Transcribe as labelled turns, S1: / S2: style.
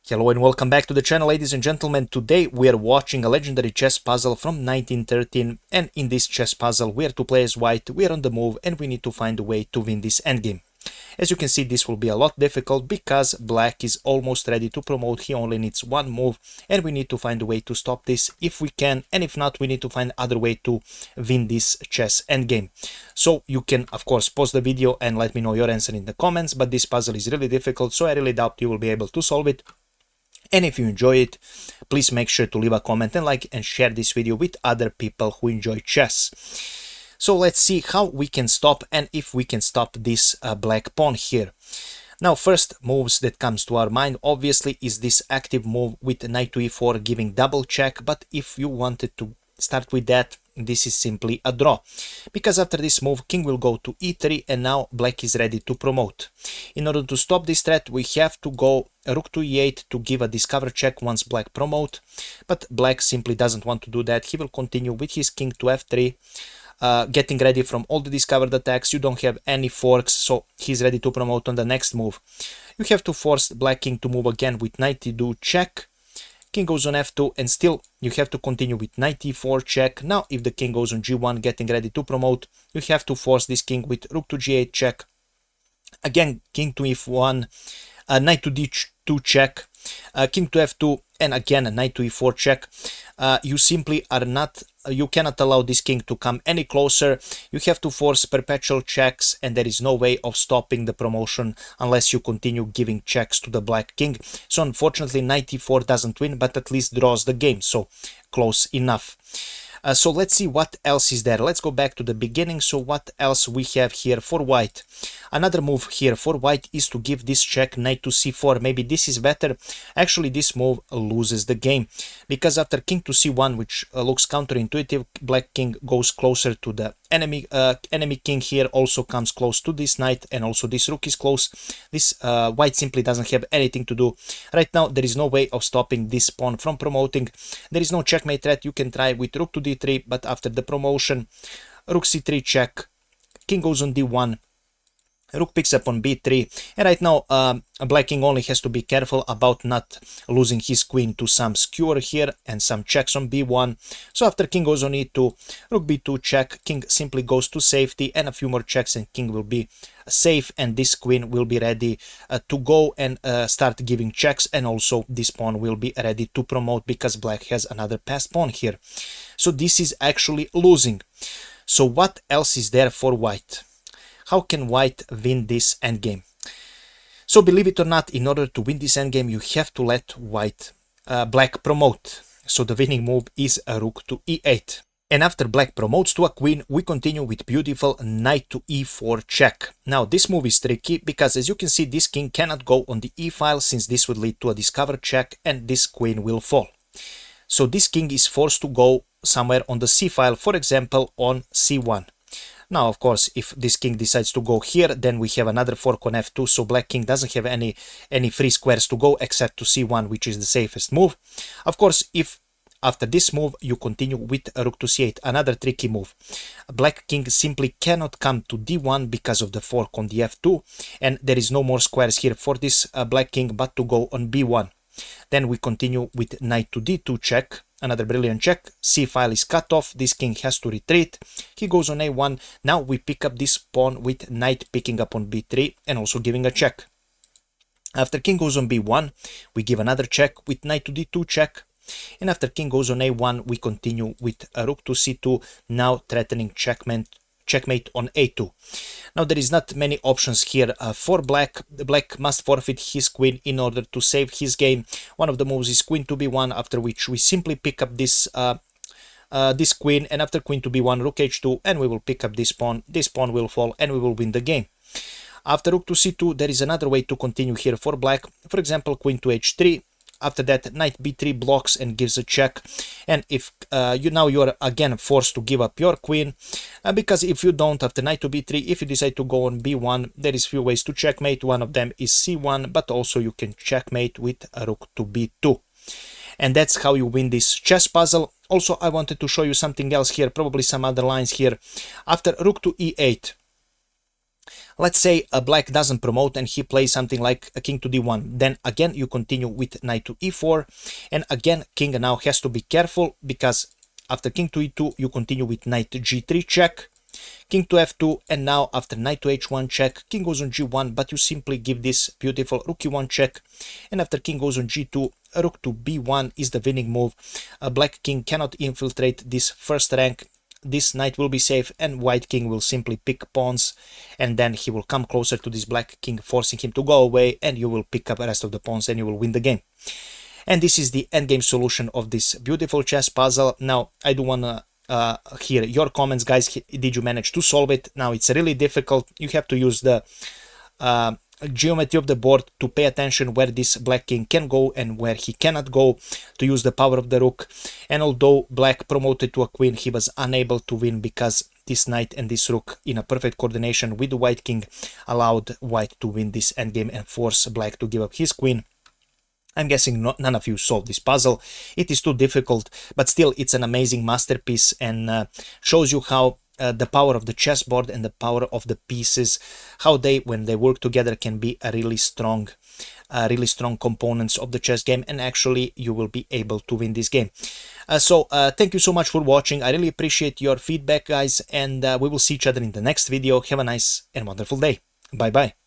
S1: Hello and welcome back to the channel, ladies and gentlemen. Today we are watching a legendary chess puzzle from 1913, and in this chess puzzle we are to play as white, we are on the move and we need to find a way to win this endgame. As you can see, this will be a lot difficult because black is almost ready to promote. He only needs one move and we need to find a way to stop this if we can, and if not, we need to find other way to win this chess endgame. So you can of course pause the video and let me know your answer in the comments, but this puzzle is really difficult, so I really doubt you will be able to solve it. And if you enjoy it, please make sure to leave a comment and like and share this video with other people who enjoy chess. So let's see how we can stop and if we can stop this black pawn here. Now, first moves that comes to our mind obviously is this active move with knight to e4 giving double check, but if you wanted to start with that, this is simply a draw, because after this move king will go to e3 and now black is ready to promote. In order to stop this threat, we have to go rook to e8 to give a discover check once black promote, but black simply doesn't want to do that. He will continue with his king to f3, getting ready from all the discovered attacks. You don't have any forks, so he's ready to promote on the next move. You have to force black king to move again with knight e2 check. King goes on f2 and still you have to continue with knight e4 check. Now if the king goes on g1 getting ready to promote, you have to force this king with rook to g8 check. Again king to f1, knight to d2 check, king to f2, and again knight to e4 check. You simply are not, you cannot allow this king to come any closer. You have to force perpetual checks and there is no way of stopping the promotion unless you continue giving checks to the black king. So unfortunately knight e4 doesn't win, but at least draws the game, so close enough. So let's see what else is there. Let's go back to the beginning. So what else we have here for white? Another move here for white is to give this check knight to c4. Maybe this is better. Actually this move loses the game, because after king to c1, which looks counterintuitive, black king goes closer to the enemy king here, also comes close to this knight, and also this rook is close. This white simply doesn't have anything to do right now. There is no way of stopping this pawn from promoting. There is no checkmate threat. You can try with rook to d3, but after the promotion, rook c3 check, king goes on d1, rook picks up on b3, and right now black king only has to be careful about not losing his queen to some skewer here and some checks on b1. So after king goes on e2, rook b2 check, king simply goes to safety, and a few more checks and king will be safe, and this queen will be ready to go and start giving checks, and also this pawn will be ready to promote because black has another passed pawn here. So this is actually losing. So what else is there for white? How can white win this endgame? So believe it or not, in order to win this endgame, you have to let black promote. So the winning move is a rook to e8. And after black promotes to a queen, we continue with beautiful knight to e4 check. Now this move is tricky because, as you can see, this king cannot go on the e file, since this would lead to a discover check and this queen will fall. So this king is forced to go somewhere on the c file, for example on c1. Now, of course, if this king decides to go here, then we have another fork on f2, so black king doesn't have any free squares to go except to c1, which is the safest move. Of course, if after this move you continue with rook to c8, another tricky move, black king simply cannot come to d1 because of the fork on the f2, and there is no more squares here for this black king but to go on b1. Then we continue with knight to d2 check, another brilliant check, c file is cut off, this king has to retreat, he goes on a1, now we pick up this pawn with knight picking up on b3 and also giving a check. After king goes on b1, we give another check with knight to d2 check, and after king goes on a1, we continue with a rook to c2, now threatening checkmate on a2. Now there is not many options here for black. Black must forfeit his queen in order to save his game. One of the moves is queen to b1, after which we simply pick up this this queen, and after queen to b1, rook h2, and we will pick up this pawn. This pawn will fall and we will win the game. After rook to c2, there is another way to continue here for black. For example, queen to h3. After that, knight b3 blocks and gives a check, and if you are again forced to give up your queen, because if you don't, after knight to b3, if you decide to go on b1, there is few ways to checkmate. One of them is c1, but also you can checkmate with a rook to b2, and that's how you win this chess puzzle. Also, I wanted to show you something else here, probably some other lines here. After rook to e8, Let's say a black doesn't promote and he plays something like a king to d1. Then again you continue with knight to e4, and again king now has to be careful, because after king to e2 you continue with knight to g3 check, king to f2, and now after knight to h1 check, king goes on g1, but you simply give this beautiful rook e1 check, and after king goes on g2, rook to b1 is the winning move. A black king cannot infiltrate this first rank, this knight will be safe, and white king will simply pick pawns, and then he will come closer to this black king, forcing him to go away, and you will pick up the rest of the pawns and you will win the game. And this is the endgame solution of this beautiful chess puzzle. Now I do want to hear your comments, guys. Did you manage to solve it? Now it's really difficult. You have to use the geometry of the board to pay attention where this black king can go and where he cannot go, to use the power of the rook. And although black promoted to a queen, he was unable to win, because this knight and this rook in a perfect coordination with the white king allowed white to win this endgame and force black to give up his queen. I'm guessing none of you solved this puzzle. It is too difficult, but still it's an amazing masterpiece, and shows you how the power of the chessboard and the power of the pieces, how they, when they work together, can be a really strong components of the chess game, and actually you will be able to win this game. So thank you so much for watching. I really appreciate your feedback, guys, and we will see each other in the next video. Have a nice and wonderful day. Bye bye.